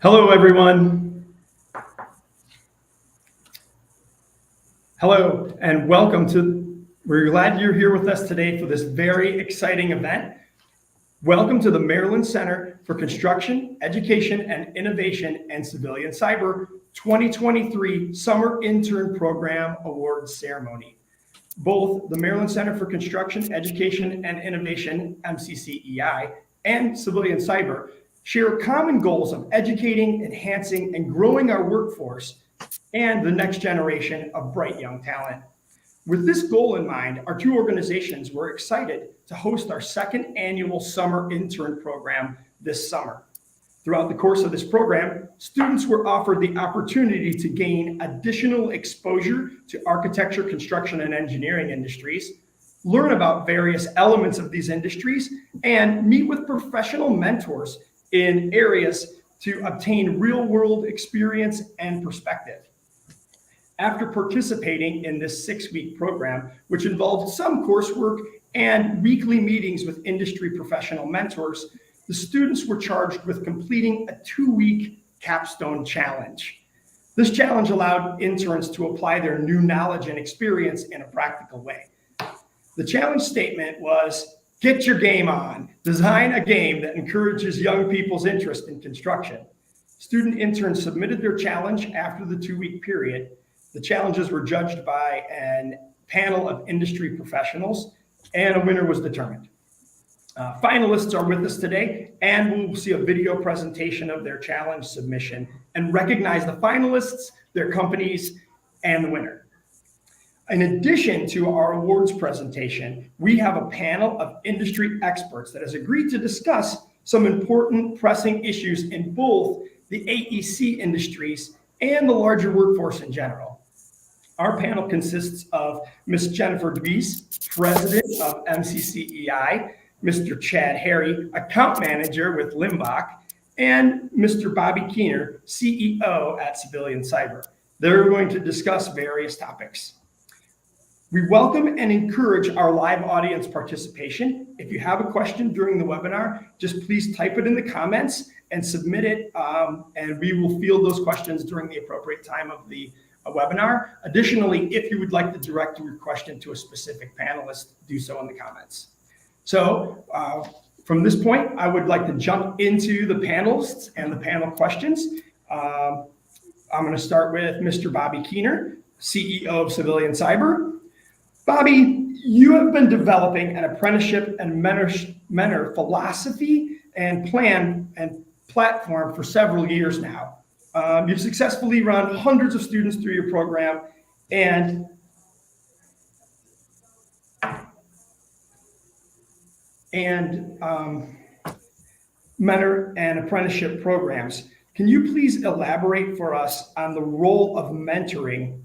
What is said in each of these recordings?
Hello, everyone. Hello, and welcome we're glad you're here with us today for this very exciting event. Welcome to the Maryland Center for Construction, Education, and Innovation and Civilian Cyber 2023 Summer Intern Program Awards Ceremony. Both the Maryland Center for Construction, Education, and Innovation, MCCEI, and Civilian Cyber share common goals of educating, enhancing, and growing our workforce and the next generation of bright young talent. With this goal in mind, our two organizations were excited to host our second annual summer intern program this summer. Throughout the course of this program, students were offered the opportunity to gain additional exposure to architecture, construction, and engineering industries, learn about various elements of these industries, and meet with professional mentors in areas to obtain real-world experience and perspective. After participating in this 6-week program, which involved some coursework and weekly meetings with industry professional mentors, the students were charged with completing a 2-week capstone challenge. This challenge allowed interns to apply their new knowledge and experience in a practical way. The challenge statement was, "Get your game on. Design a game that encourages young people's interest in construction." Student interns submitted their challenge after the 2-week period. The challenges were judged by a panel of industry professionals, and a winner was determined. Finalists are with us today, and we will see a video presentation of their challenge submission and recognize the finalists, their companies, and the winner. In addition to our awards presentation, we have a panel of industry experts that has agreed to discuss some important pressing issues in both the AEC industries and the larger workforce in general. Our panel consists of Ms. Jennifer DeVries, President of MCCEI, Mr. Chad Harry, Account Manager with Limbach, and Mr. Bobby Keener, CEO at Civilian Cyber. They're going to discuss various topics. We welcome and encourage our live audience participation. If you have a question during the webinar, just please type it in the comments and submit it, and we will field those questions during the appropriate time of the webinar. Additionally, if you would like to direct your question to a specific panelist, do so in the comments. So from this point, I would like to jump into the panelists and the panel questions. I'm going to start with Mr. Bobby Keener, CEO of Civilian Cyber. Bobby, you have been developing an apprenticeship and mentor philosophy and plan and platform for several years now. You've successfully run hundreds of students through your program and mentor and apprenticeship programs. Can you please elaborate for us on the role of mentoring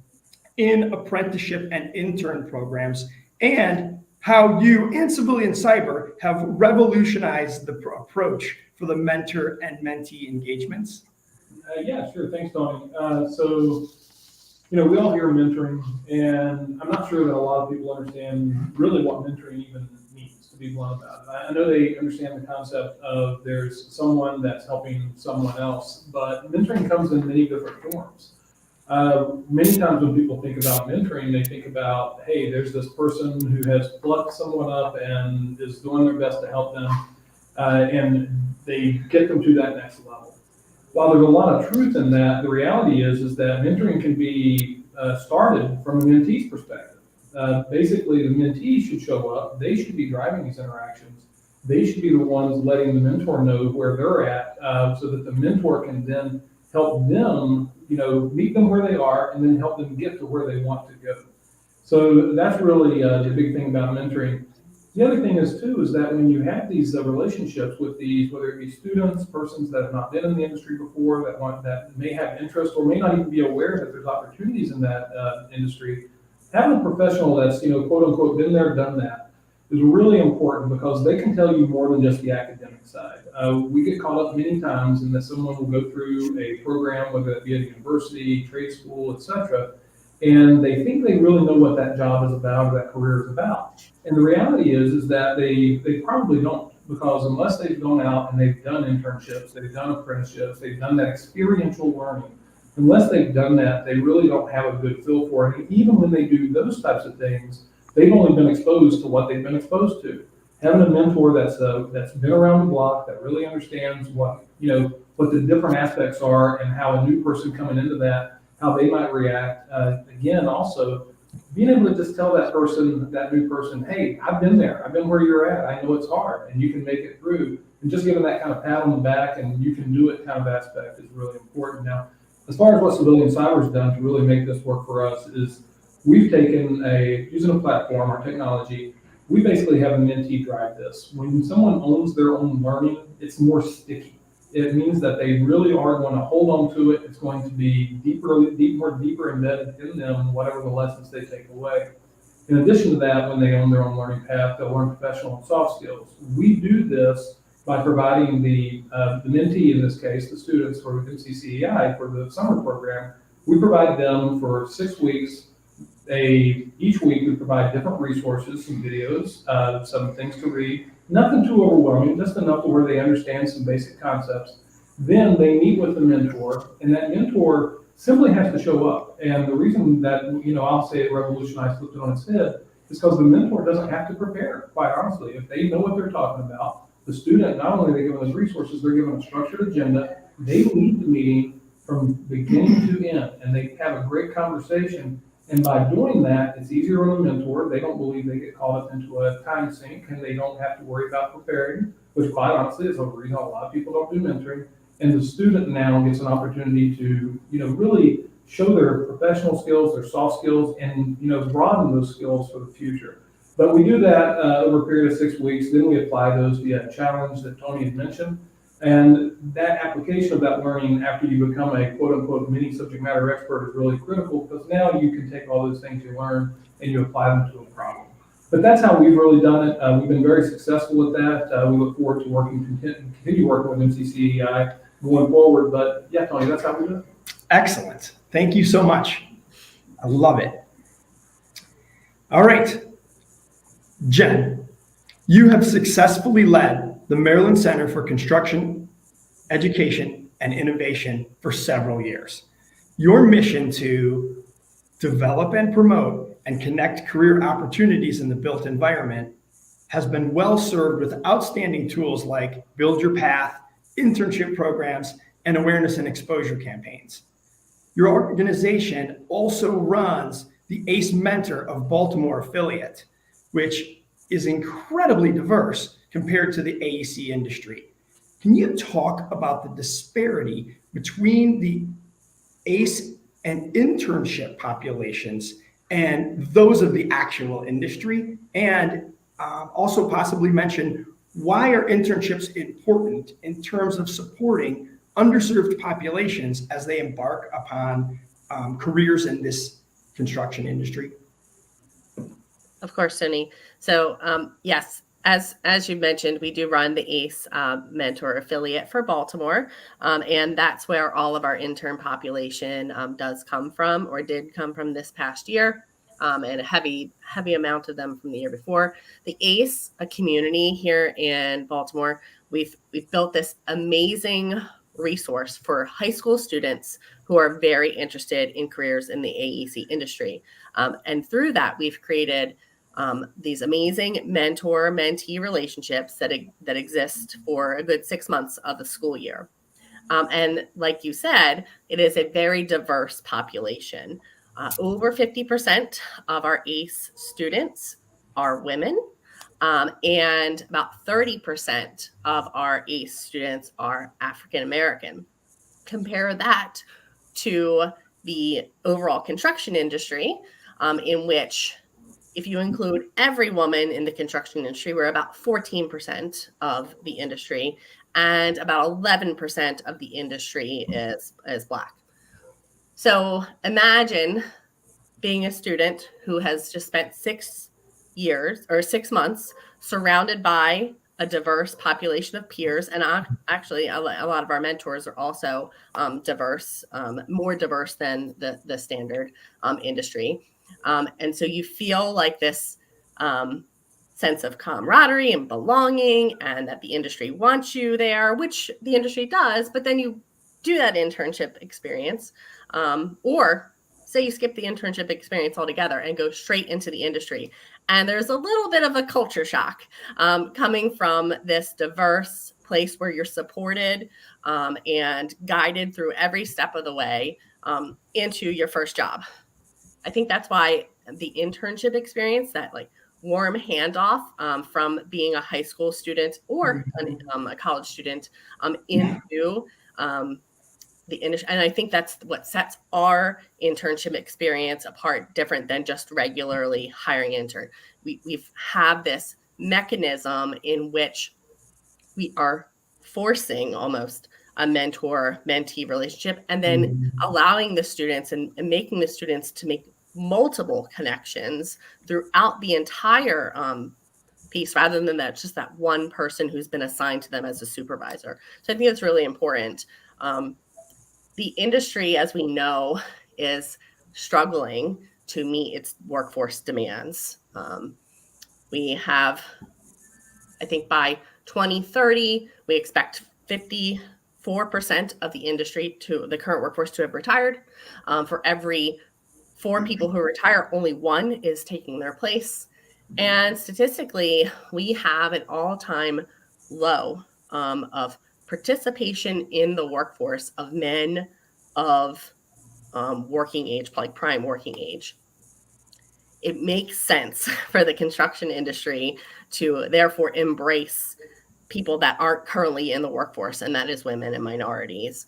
in apprenticeship and intern programs and how you and Civilian Cyber have revolutionized the approach for the mentor and mentee engagements? Yeah, sure. Thanks, Tony. We all hear mentoring, and I'm not sure that a lot of people understand really what mentoring even means, to be blunt about it. I know they understand the concept of there's someone that's helping someone else, but mentoring comes in many different forms. Many times when people think about mentoring, they think about, hey, there's this person who has plucked someone up and is doing their best to help them, and they get them to that next level. While there's a lot of truth in that, the reality is that mentoring can be started from a mentee's perspective. Basically, the mentee should show up. They should be driving these interactions. They should be the ones letting the mentor know where they're at, so that the mentor can then help them, meet them where they are, and then help them get to where they want to go. So that's really the big thing about mentoring. The other thing is that when you have these relationships with these, whether it be students, persons that have not been in the industry before, that may have interest or may not even be aware that there's opportunities in that industry, having a professional that's, quote unquote, been there, done that, is really important because they can tell you more than just the academic side. We get caught up many times in that someone will go through a program, whether it be at a university, trade school, etc., and they think they really know what that job is about or that career is about. And the reality is that they probably don't, because unless they've gone out and they've done internships, they've done apprenticeships, they've done that experiential learning, unless they've done that, they really don't have a good feel for it. And even when they do those types of things, they've only been exposed to what they've been exposed to. Having a mentor that's been around the block, that really understands what the different aspects are and how a new person coming into that, how they might react. Again, also being able to just tell that new person, hey, I've been there, I've been where you're at, I know it's hard, and you can make it through. And just giving that kind of pat on the back and you can do it kind of aspect is really important. Now, as far as what Civilian Cyber has done to really make this work for us is we've taken using a platform, our technology, we basically have a mentee drive this. When someone owns their own learning, it's more sticky. It means that they really are going to hold on to it. It's going to be more deeper embedded in them, whatever the lessons they take away. In addition to that, when they own their own learning path, they'll learn professional and soft skills. We do this by providing the mentee, in this case, the students for MCCEI for the summer program. We provide them for 6 weeks. Each week we provide different resources, some videos, some things to read, nothing too overwhelming, just enough to where they understand some basic concepts. Then they meet with the mentor, and that mentor simply has to show up. And the reason that, I'll say it revolutionized, flipped it on its head, is because the mentor doesn't have to prepare, quite honestly. If they know what they're talking about, the student, not only are they given those resources, they're given a structured agenda. They lead the meeting from beginning to end, and they have a great conversation. And by doing that, it's easier on the mentor. They don't believe they get caught up into a time sink, and they don't have to worry about preparing, which quite honestly is a reason a lot of people don't do mentoring. And the student now gets an opportunity to, really show their professional skills, their soft skills, and, broaden those skills for the future. But we do that over a period of 6 weeks. Then we apply those via a challenge that Tony had mentioned. And that application of that learning after you become a quote unquote mini subject matter expert is really critical, because now you can take all those things you learn and you apply them to a problem. But that's how we've really done it. We've been very successful with that. We look forward to continue working with MCCEI going forward. But yeah, Tony, that's how we do it. Excellent. Thank you so much. I love it. All right. Jen, you have successfully led the Maryland Center for Construction, Education, and Innovation for several years. Your mission to develop and promote and connect career opportunities in the built environment has been well served with outstanding tools like Build Your Path, internship programs, and awareness and exposure campaigns. Your organization also runs the ACE Mentor of Baltimore affiliate, which is incredibly diverse compared to the AEC industry. Can you talk about the disparity between the ACE and internship populations and those of the actual industry? And also possibly mention, why are internships important in terms of supporting underserved populations as they embark upon careers in this construction industry? Of course, Tony. So yes, as you mentioned, we do run the ACE Mentor affiliate for Baltimore, and that's where all of our intern population does come from, or did come from this past year, and a heavy amount of them from the year before. The ACE, a community here in Baltimore, we've built this amazing resource for high school students who are very interested in careers in the AEC industry, and through that, we've created these amazing mentor-mentee relationships that exist for a good 6 months of the school year. And like you said, it is a very diverse population. Over 50% of our ACE students are women, and about 30% of our ACE students are African American. Compare that to the overall construction industry, in which, if you include every woman in the construction industry, we're about 14% of the industry, and about 11% of the industry is Black. So imagine being a student who has just spent 6 years or 6 months surrounded by a diverse population of peers. And actually, a lot of our mentors are also diverse, more diverse than the standard industry. And so you feel like this sense of camaraderie and belonging, and that the industry wants you there, which the industry does, but then you do that internship experience, or say you skip the internship experience altogether and go straight into the industry. And there's a little bit of a culture shock coming from this diverse place where you're supported and guided through every step of the way into your first job. I think that's why the internship experience, that like warm handoff from being a high school student or a college student into the industry. And I think that's what sets our internship experience apart, different than just regularly hiring intern. We've have this mechanism in which we are forcing almost a mentor-mentee relationship, and then allowing the students and making the students to make multiple connections throughout the entire piece, rather than that just that one person who's been assigned to them as a supervisor. So I think it's really important. The industry, as we know, is struggling to meet its workforce demands. We have, I think by 2030, we expect 54% of the industry to the current workforce to have retired. For every 4 people who retire, only 1 is taking their place. And statistically, we have an all-time low of participation in the workforce of men of working age, like prime working age. It makes sense for the construction industry to therefore embrace people that aren't currently in the workforce, and that is women and minorities.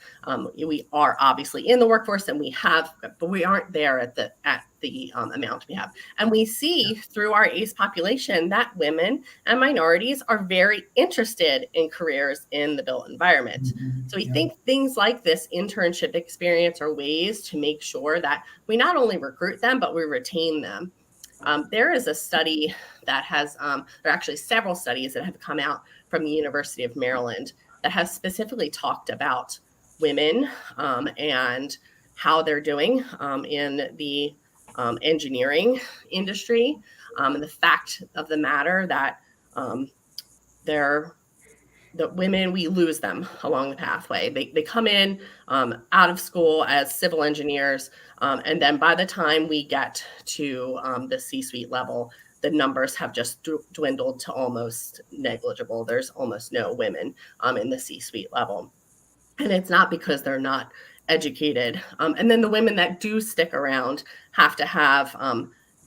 We are obviously in the workforce, and we have, but we aren't there at the amount we have. And we see through our ACE population that women and minorities are very interested in careers in the built environment. So we think things like this internship experience are ways to make sure that we not only recruit them, but we retain them. There is a study that has, there are actually several studies that have come out from the University of Maryland that has specifically talked about women and how they're doing in the engineering industry. And the fact of the matter that the women, we lose them along the pathway. They come in out of school as civil engineers, and then by the time we get to the C-suite level, the numbers have just dwindled to almost negligible. There's almost no women in the C-suite level. And it's not because they're not educated. And then the women that do stick around have to have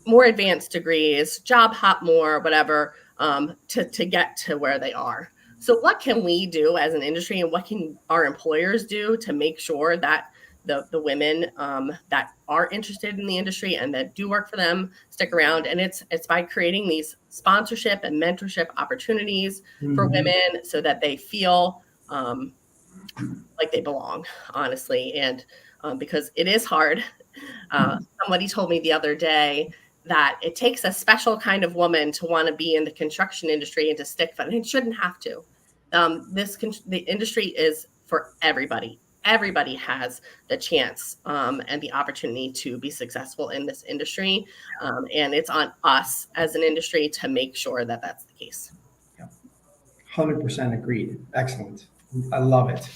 more advanced degrees, job hop more, whatever, to get to where they are. So what can we do as an industry, and what can our employers do to make sure that the women that are interested in the industry and that do work for them stick around? And it's by creating these sponsorship and mentorship opportunities for women so that they feel like they belong, honestly. And because it is hard. Somebody told me the other day that it takes a special kind of woman to want to be in the construction industry and to stick, and it shouldn't have to. The industry is for everybody. Everybody has the chance and the opportunity to be successful in this industry. And it's on us as an industry to make sure that that's the case. 100% agreed. Excellent. I love it.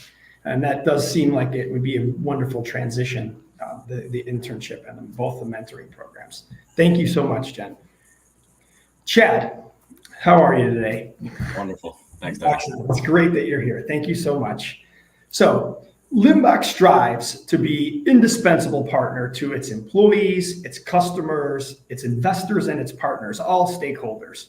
And that does seem like it would be a wonderful transition, the internship and both the mentoring programs. Thank you so much, Jen. Chad, how are you today? Wonderful. Thanks, Doug. Excellent. It's great that you're here. Thank you so much. So Limbach strives to be indispensable partner to its employees, its customers, its investors, and its partners, all stakeholders.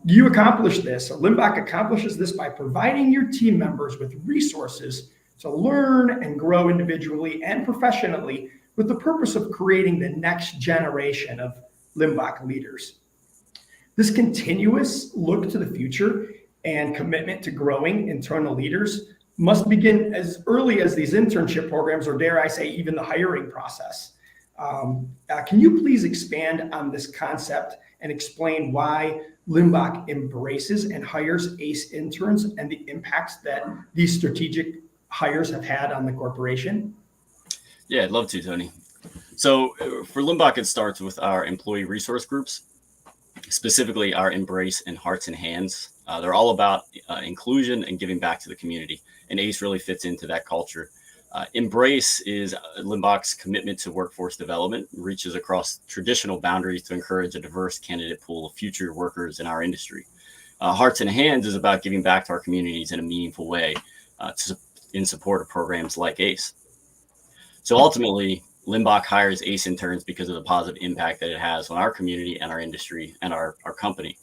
You accomplish this. So Limbach accomplishes this by providing your team members with resources to learn and grow individually and professionally, with the purpose of creating the next generation of Limbach leaders. This continuous look to the future and commitment to growing internal leaders must begin as early as these internship programs, or dare I say, even the hiring process. Can you please expand on this concept and explain why Limbach embraces and hires ACE interns and the impacts that these strategic hires have had on the corporation? Yeah, I'd love to, Tony. So for Limbach, it starts with our employee resource groups. specifically our Embrace and Hearts and Hands. They're all about inclusion and giving back to the community, and ACE really fits into that culture. Embrace is Limbach's commitment to workforce development, reaches across traditional boundaries to encourage a diverse candidate pool of future workers in our industry. Hearts and Hands is about giving back to our communities in a meaningful way in support of programs like ACE. So ultimately, Limbach hires ACE interns because of the positive impact that it has on our community and our industry and our company.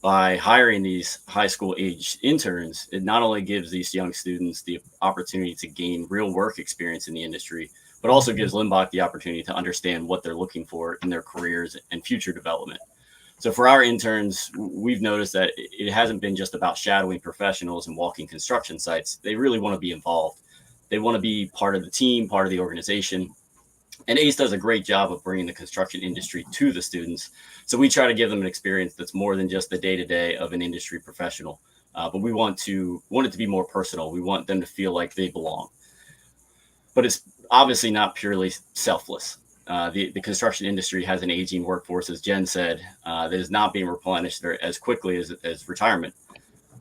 By hiring these high school age interns, it not only gives these young students the opportunity to gain real work experience in the industry, but also gives Limbach the opportunity to understand what they're looking for in their careers and future development. So for our interns, we've noticed that it hasn't been just about shadowing professionals and walking construction sites. They really want to be involved. They want to be part of the team, part of the organization. And ACE does a great job of bringing the construction industry to the students. So we try to give them an experience that's more than just the day-to-day of an industry professional. But we want it to be more personal. We want them to feel like they belong. But it's obviously not purely selfless. The construction industry has an aging workforce, as Jen said, that is not being replenished as quickly as retirement.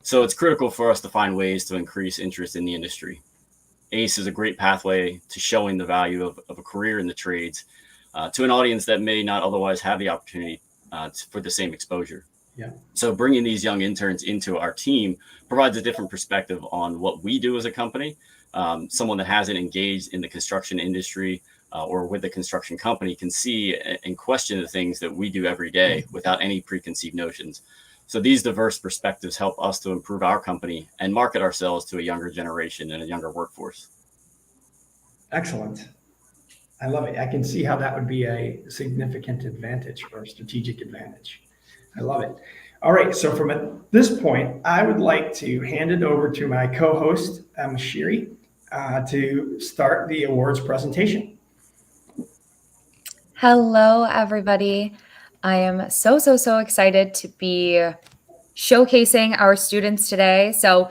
So it's critical for us to find ways to increase interest in the industry. ACE is a great pathway to showing the value of a career in the trades to an audience that may not otherwise have the opportunity for the same exposure. Yeah. So bringing these young interns into our team provides a different perspective on what we do as a company. Someone that hasn't engaged in the construction industry or with a construction company can see and question the things that we do every day without any preconceived notions. So these diverse perspectives help us to improve our company and market ourselves to a younger generation and a younger workforce. Excellent. I love it. I can see how that would be a significant advantage or strategic advantage. I love it. All right. So from at this point, I would like to hand it over to my co-host, Shiri, to start the awards presentation. Hello, everybody. I am so excited to be showcasing our students today. So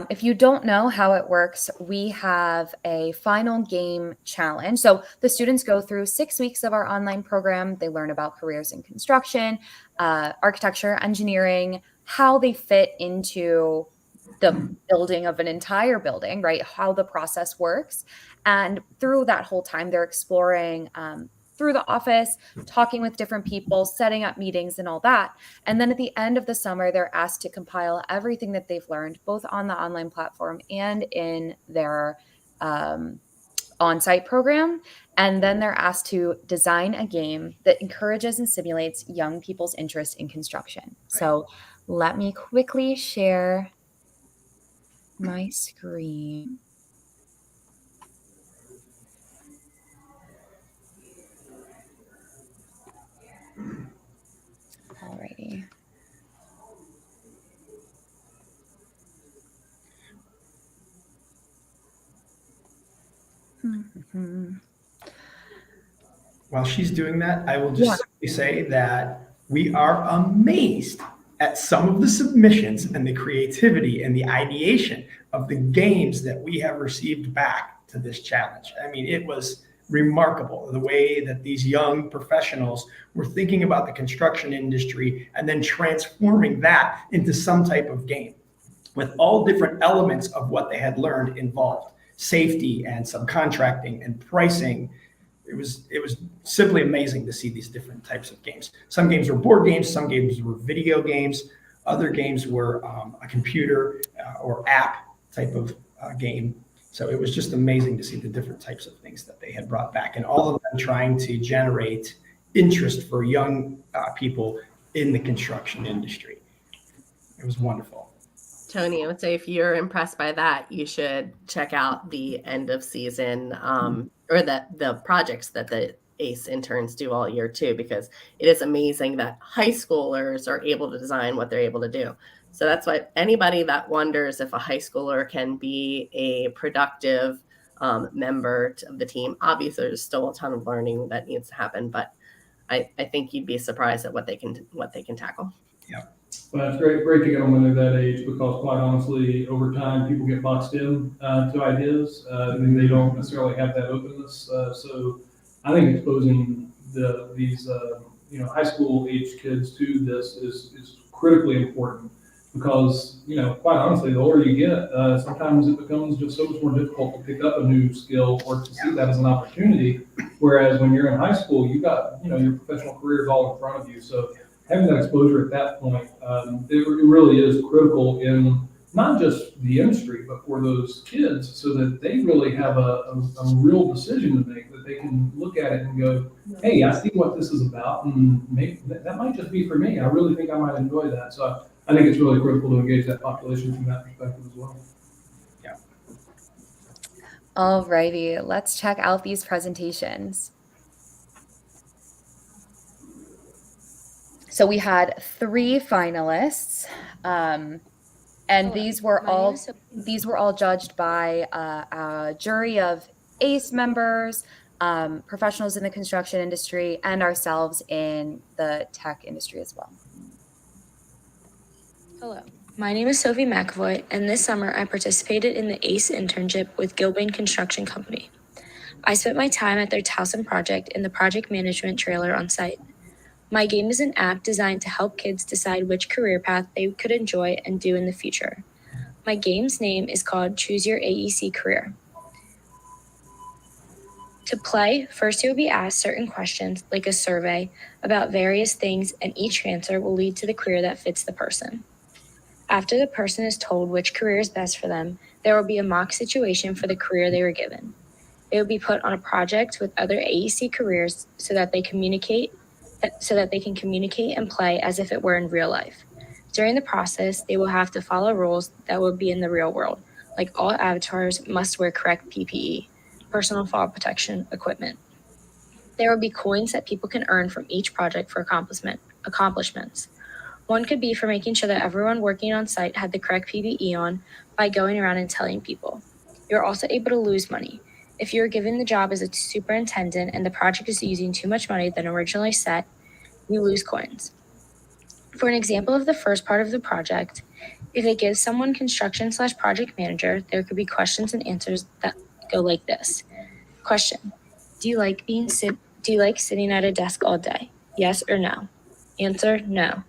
if you don't know how it works, we have a final game challenge. So the students go through 6 weeks of our online program. They learn about careers in construction, architecture, engineering, how they fit into the building of an entire building, right? How the process works. And through that whole time, they're exploring through the office, talking with different people, setting up meetings and all that. And then at the end of the summer, they're asked to compile everything that they've learned, both on the online platform and in their on-site program. And then they're asked to design a game that encourages and stimulates young people's interest in construction. So let me quickly share my screen. Alrighty. While she's doing that, I will just simply say that we are amazed at some of the submissions and the creativity and the ideation of the games that we have received back to this challenge. I mean, it was remarkable the way that these young professionals were thinking about the construction industry and then transforming that into some type of game with all different elements of what they had learned involved: safety and subcontracting and pricing. It was simply amazing to see these different types of games. Some games were board games, some games were video games, other games were a computer or app type of game. So it was just amazing to see the different types of things that they had brought back, and all of them trying to generate interest for young people in the construction industry. It was wonderful. Tony, I would say if you're impressed by that, you should check out the end of season or the projects that the ACE interns do all year too, because it is amazing that high schoolers are able to design what they're able to do. So that's why anybody that wonders if a high schooler can be a productive member of the team, obviously there's still a ton of learning that needs to happen, but I think you'd be surprised at what they can tackle. Yeah. Well, it's great to get them when they're that age, because quite honestly, over time, people get boxed in to ideas and they don't necessarily have that openness. So I think exposing these high school age kids to this is critically important because, quite honestly, the older you get, sometimes it becomes just so much more difficult to pick up a new skill or to see that as an opportunity. Whereas when you're in high school, you got, your professional career is all in front of you. So having that exposure at that point, it really is critical in not just the industry, but for those kids so that they really have a real decision to make, that they can look at it and go, hey, I see what this is about, and maybe that might just be for me. I really think I might enjoy that. So I think it's really critical to engage that population from that perspective as well. Alrighty, let's check out these presentations. So we had 3 finalists, and these were all judged by a jury of ACE members, professionals in the construction industry, and ourselves in the tech industry as well. Hello, my name is Sophie McAvoy, and this summer I participated in the ACE internship with Gilbane Construction Company. I spent my time at their Towson project in the project management trailer on site. My game is an app designed to help kids decide which career path they could enjoy and do in the future. My game's name is called Choose Your AEC Career. To play, first you will be asked certain questions, like a survey, about various things, and each answer will lead to the career that fits the person. After the person is told which career is best for them, there will be a mock situation for the career they were given. They will be put on a project with other AEC careers so that they can communicate and play as if it were in real life. During the process, they will have to follow rules that would be in the real world, like all avatars must wear correct PPE, personal fall protection equipment. There will be coins that people can earn from each project for accomplishments. One could be for making sure that everyone working on site had the correct PPE on by going around and telling people. You're also able to lose money. If you're given the job as a superintendent and the project is using too much money than originally set, you lose coins. For an example of the first part of the project, if it gives someone construction/project manager, there could be questions and answers that go like this. Question: Do you like sitting at a desk all day? Yes or no? Answer: no.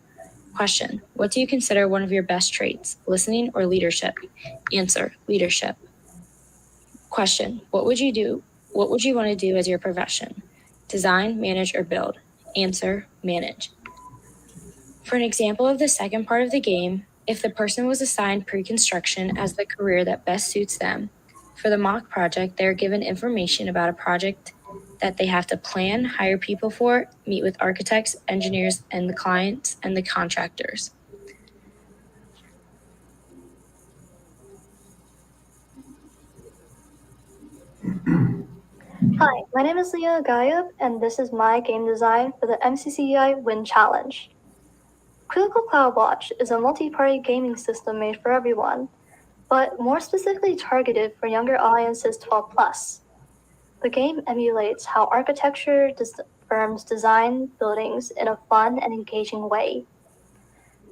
Question: What do you consider one of your best traits, listening or leadership? Answer: leadership. Question: What would you want to do as your profession? Design, manage, or build? Answer: manage. For an example of the second part of the game, if the person was assigned pre-construction as the career that best suits them, for the mock project, they are given information about a project that they have to plan, hire people for, meet with architects, engineers, and the clients and the contractors. Hi, my name is Leah Gayab, and this is my game design for the MCCEI Win Challenge. Critical Cloud Watch is a multi-party gaming system made for everyone, but more specifically targeted for younger audiences 12+. The game emulates how architecture firms design buildings in a fun and engaging way.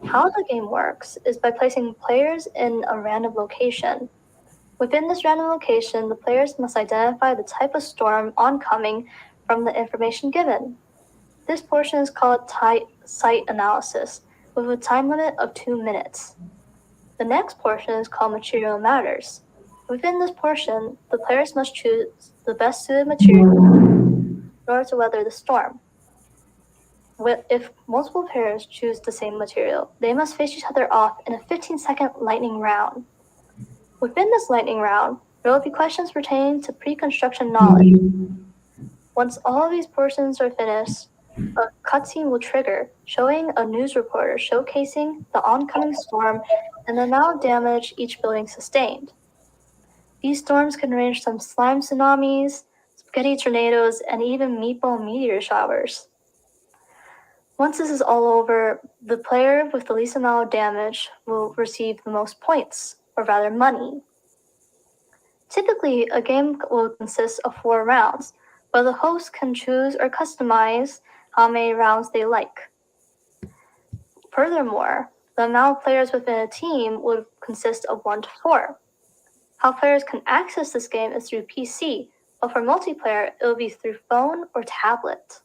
How the game works is by placing players in a random location. Within this random location, the players must identify the type of storm oncoming from the information given. This portion is called site analysis, with a time limit of 2 minutes. The next portion is called material matters. Within this portion, the players must choose the best suited material in order to weather the storm. If multiple players choose the same material, they must face each other off in a 15-second lightning round. Within this lightning round, there will be questions pertaining to pre-construction knowledge. Once all of these portions are finished, a cutscene will trigger, showing a news reporter showcasing the oncoming storm and the amount of damage each building sustained. These storms can range from slime tsunamis, spaghetti tornadoes, and even meatball meteor showers. Once this is all over, the player with the least amount of damage will receive the most points, or rather money. Typically, a game will consist of 4 rounds, but the host can choose or customize how many rounds they like. Furthermore, the amount of players within a team would consist of 1 to 4. How players can access this game is through PC, but for multiplayer, it will be through phone or tablet.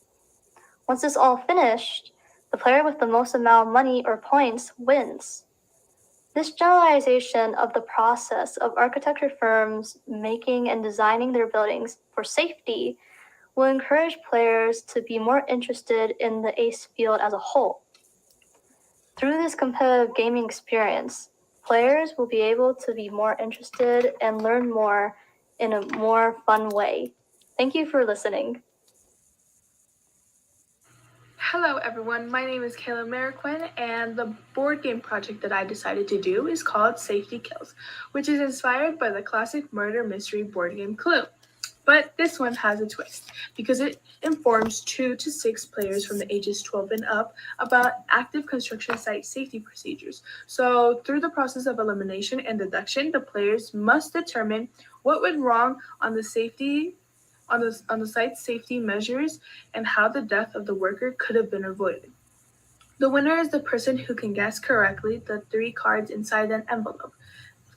Once it's all finished, the player with the most amount of money or points wins. This generalization of the process of architecture firms making and designing their buildings for safety will encourage players to be more interested in the ACE field as a whole. Through this competitive gaming experience, players will be able to be more interested and learn more in a more fun way. Thank you for listening. Hello everyone, my name is Kayla Mariquin, and the board game project that I decided to do is called Safety Kills, which is inspired by the classic murder mystery board game Clue. But this one has a twist because it informs 2 to 6 players from the ages 12 and up about active construction site safety procedures. So through the process of elimination and deduction, the players must determine what went wrong on the site's safety measures and how the death of the worker could have been avoided. The winner is the person who can guess correctly the 3 cards inside an envelope,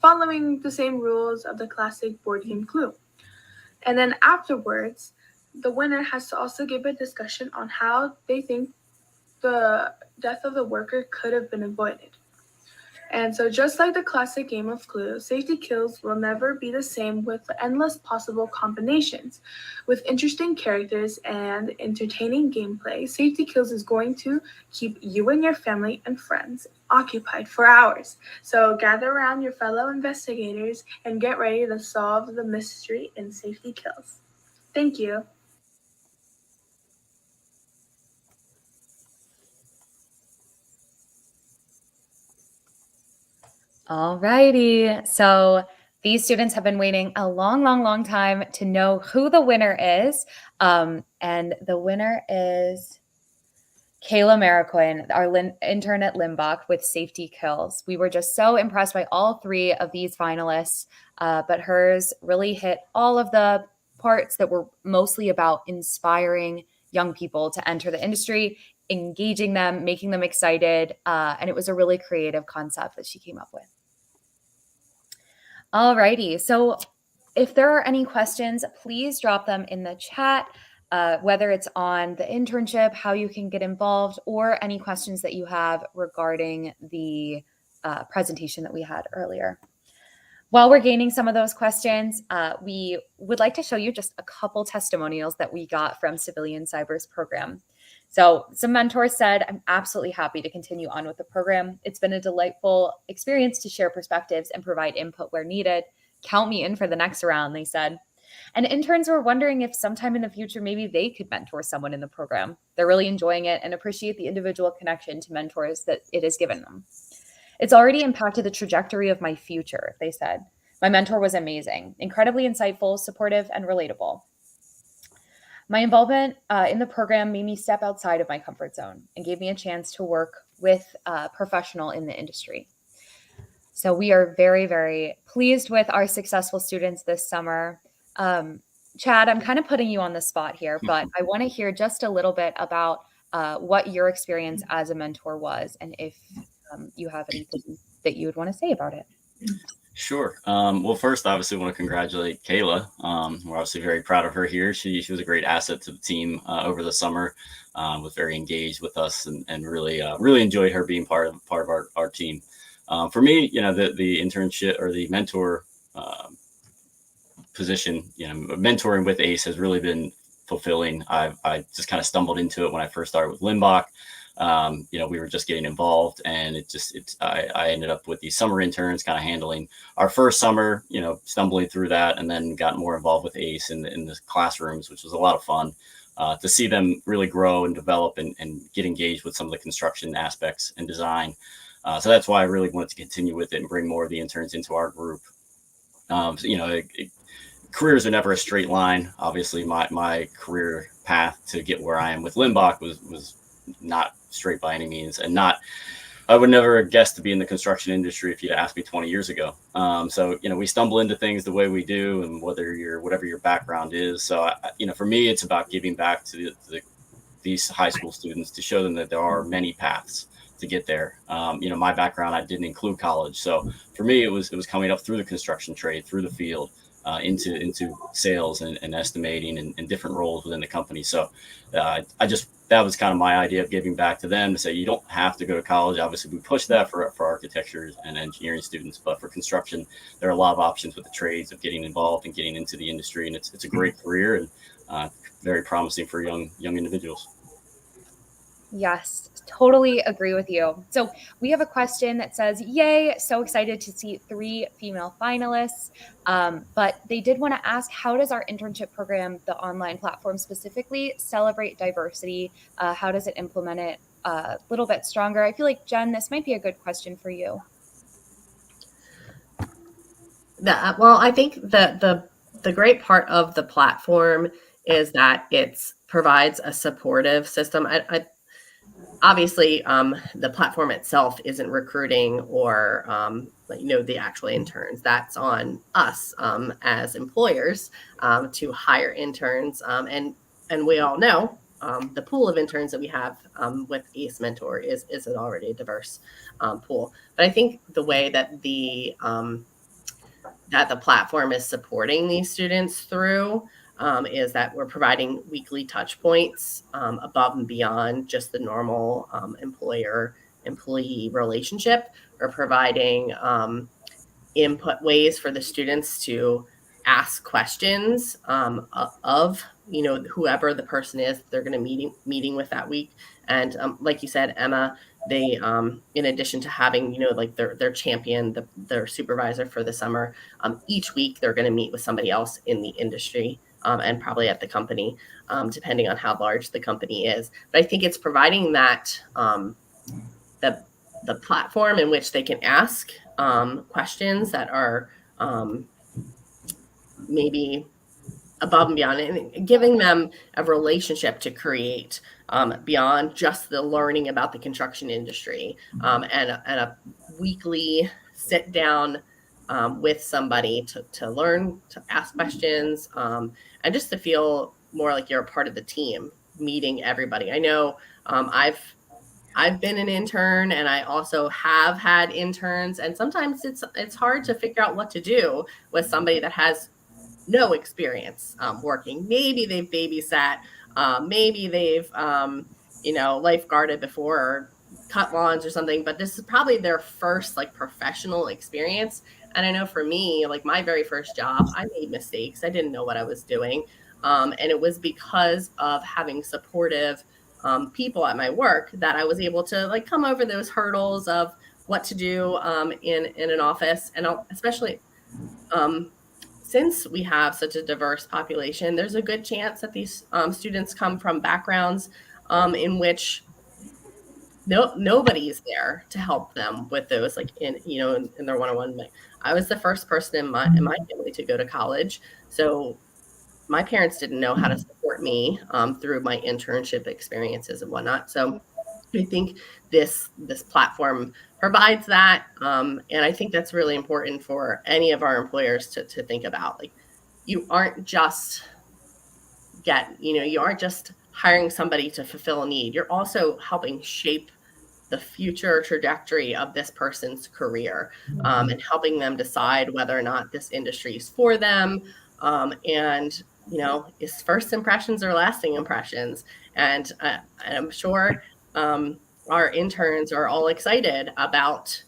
following the same rules of the classic board game Clue. And then afterwards, the winner has to also give a discussion on how they think the death of the worker could have been avoided. And so just like the classic game of Clue, Safety Kills will never be the same with the endless possible combinations. With interesting characters and entertaining gameplay, Safety Kills is going to keep you and your family and friends occupied for hours. So gather around your fellow investigators and get ready to solve the mystery in Safety Kills. Thank you. All righty. So these students have been waiting a long time to know who the winner is. And the winner is Kayla Mariquin, our intern at Limbach with Safety Kills. We were just so impressed by all 3 of these finalists, but hers really hit all of the parts that were mostly about inspiring young people to enter the industry, engaging them, making them excited. And it was a really creative concept that she came up with. All righty. So if there are any questions, please drop them in the chat, whether it's on the internship, how you can get involved, or any questions that you have regarding the presentation that we had earlier. While we're gaining some of those questions, we would like to show you just a couple testimonials that we got from Civilian Cyber's program. So some mentors said, "I'm absolutely happy to continue on with the program. It's been a delightful experience to share perspectives and provide input where needed. Count me in for the next round," they said. And interns were wondering if sometime in the future, maybe they could mentor someone in the program. They're really enjoying it and appreciate the individual connection to mentors that it has given them. "It's already impacted the trajectory of my future," they said. "My mentor was amazing, incredibly insightful, supportive, and relatable. My involvement in the program made me step outside of my comfort zone and gave me a chance to work with a professional in the industry." So we are very pleased with our successful students this summer. Chad, I'm kind of putting you on the spot here, but I want to hear just a little bit about what your experience as a mentor was, and if you have anything that you would want to say about it. Sure. Well, first, I obviously want to congratulate Kayla. We're obviously very proud of her here. She was a great asset to the team over the summer. Was very engaged with us and really enjoyed her being part of our team. For me, the internship or the mentor position, mentoring with ACE has really been fulfilling. I just kind of stumbled into it when I first started with Limbach. We were just getting involved, and I ended up with these summer interns kind of handling our first summer, stumbling through that, and then got more involved with ACE in the classrooms, which was a lot of fun to see them really grow and develop and get engaged with some of the construction aspects and design. So that's why I really wanted to continue with it and bring more of the interns into our group. Careers are never a straight line. Obviously, my career path to get where I am with Limbach was not straight by any means, and I would never have guessed to be in the construction industry if you'd asked me 20 years ago. So we stumble into things the way we do, and whatever your background is. So for me, it's about giving back to these high school students to show them that there are many paths to get there. My background, I didn't include college, so for me, it was coming up through the construction trade, through the field, into sales and estimating and different roles within the company. So I just that was kind of my idea of giving back to them, to say you don't have to go to college. Obviously, we push that for architecture and engineering students, but for construction, there are a lot of options with the trades of getting involved and getting into the industry, and it's a great career and very promising for young individuals. Yes, totally agree with you. So we have a question that says, yay, so excited to see 3 female finalists. But they did want to ask, how does our internship program, the online platform specifically, celebrate diversity? How does it implement it a little bit stronger? I feel like, Jen, this might be a good question for you. Well, I think the great part of the platform is that it provides a supportive system. Obviously, the platform itself isn't recruiting or the actual interns. That's on us as employers to hire interns, and we all know the pool of interns that we have with ACE Mentor is an already a diverse pool. But I think the way that the platform is supporting these students through is that we're providing weekly touch points above and beyond just the normal employer-employee relationship. We're providing input ways for the students to ask questions of whoever the person is they're going to meeting with that week. And like you said, Emma, they in addition to having their champion, their supervisor for the summer, each week they're going to meet with somebody else in the industry and probably at the company, depending on how large the company is. But I think it's providing that the platform in which they can ask questions that are maybe above and beyond, and giving them a relationship to create beyond just the learning about the construction industry, and a weekly sit down with somebody to learn, to ask questions, and just to feel more like you're a part of the team, meeting everybody. I know I've been an intern, and I also have had interns, and sometimes it's hard to figure out what to do with somebody that has no experience working. Maybe they've babysat, maybe they've lifeguarded before or cut lawns or something, but this is probably their first professional experience. And I know for me, my very first job, I made mistakes. I didn't know what I was doing, and it was because of having supportive people at my work that I was able to come over those hurdles of what to do in an office. And especially since we have such a diverse population, there's a good chance that these students come from backgrounds in which nobody's there to help them with those in their one-on-one. I was the first person in my family to go to college, so my parents didn't know how to support me through my internship experiences and whatnot. So I think this platform provides that. And I think that's really important for any of our employers to think about. You aren't just hiring somebody to fulfill a need. You're also helping shape the future trajectory of this person's career, and helping them decide whether or not this industry is for them. And is first impressions or lasting impressions. And I'm sure our interns are all excited about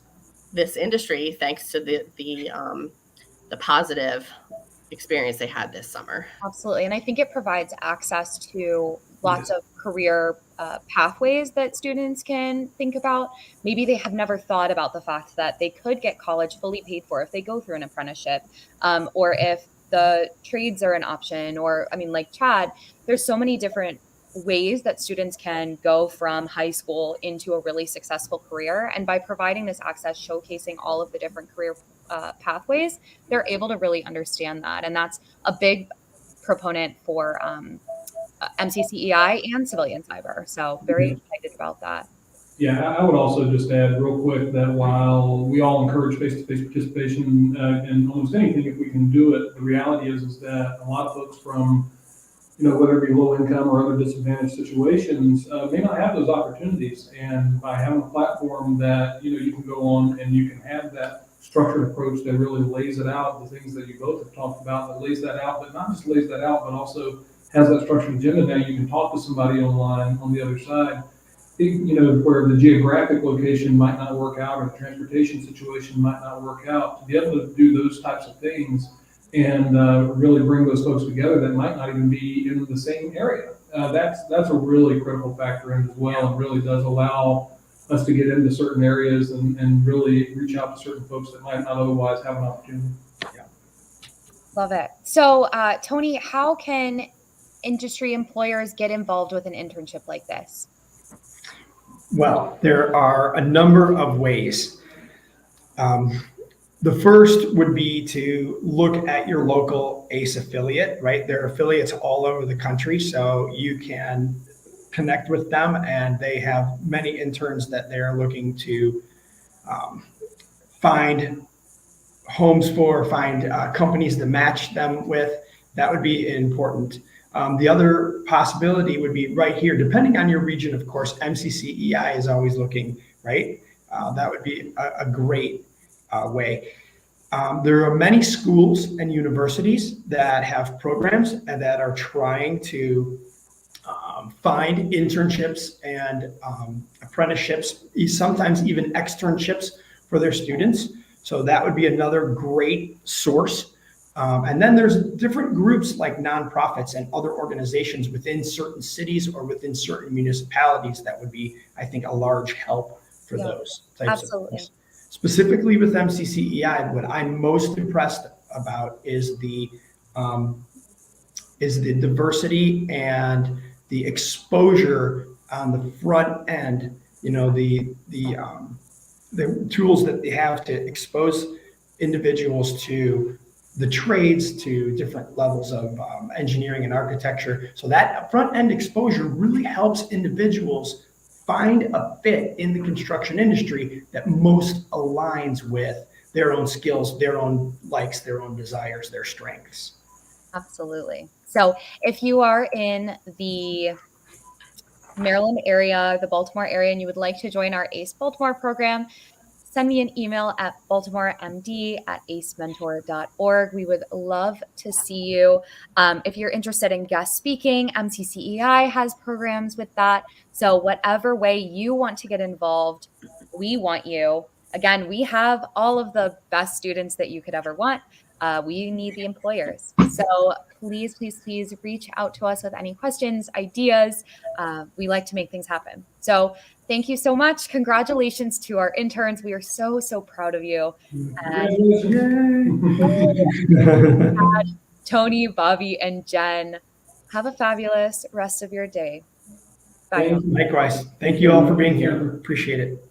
this industry thanks to the positive experience they had this summer. Absolutely. And I think it provides access to lots of career pathways that students can think about. Maybe they have never thought about the fact that they could get college fully paid for if they go through an apprenticeship, or if the trades are an option, or like Chad, there's so many different ways that students can go from high school into a really successful career. And by providing this access, showcasing all of the different career pathways, they're able to really understand that. And that's a big proponent for MCCEI and civilian cyber. So very excited about that. Yeah, I would also just add real quick that while we all encourage face-to-face participation in almost anything, if we can do it, the reality is that a lot of folks from, whether it be low income or other disadvantaged situations, may not have those opportunities. And by having a platform that, you can go on and you can have that structured approach that really lays it out, the things that you both have talked about, that lays that out, but not just lays that out, but also has that structured agenda. Now you can talk to somebody online on the other side, where the geographic location might not work out or the transportation situation might not work out, to be able to do those types of things and really bring those folks together that might not even be in the same area. That's a really critical factor in as well, and really does allow us to get into certain areas and really reach out to certain folks that might not otherwise have an opportunity. Love it. So, Tony, how can industry employers get involved with an internship like this? Well, there are a number of ways. The first would be to look at your local ACE affiliate, right? There are affiliates all over the country, so you can connect with them, and they have many interns that they're looking to find homes for, find companies to match them with. That would be important. The other possibility would be right here, depending on your region, of course. MCCEI is always looking, right? That would be a great way. There are many schools and universities that have programs and that are trying to find internships and apprenticeships, sometimes even externships for their students. So that would be another great source. And then there's different groups like nonprofits and other organizations within certain cities or within certain municipalities that would be, I think, a large help for those types of things. Specifically with MCCEI, what I'm most impressed about is the diversity and the exposure on the front end. The tools that they have to expose individuals to the trades, to different levels of engineering and architecture. So that front end exposure really helps individuals find a fit in the construction industry that most aligns with their own skills, their own likes, their own desires, their strengths. Absolutely. So if you are in the Maryland area, the Baltimore area, and you would like to join our ACE Baltimore program, send me an email at baltimoremd@acementor.org. We would love to see you. If you're interested in guest speaking, MCCEI has programs with that. So whatever way you want to get involved, we want you. Again, we have all of the best students that you could ever want. We need the employers. So please, please, please reach out to us with any questions, ideas. We like to make things happen. So thank you so much. Congratulations to our interns. We are so, so proud of you. And Tony, Bobby, and Jen, have a fabulous rest of your day. Bye. Likewise. Thank you all for being here. Appreciate it.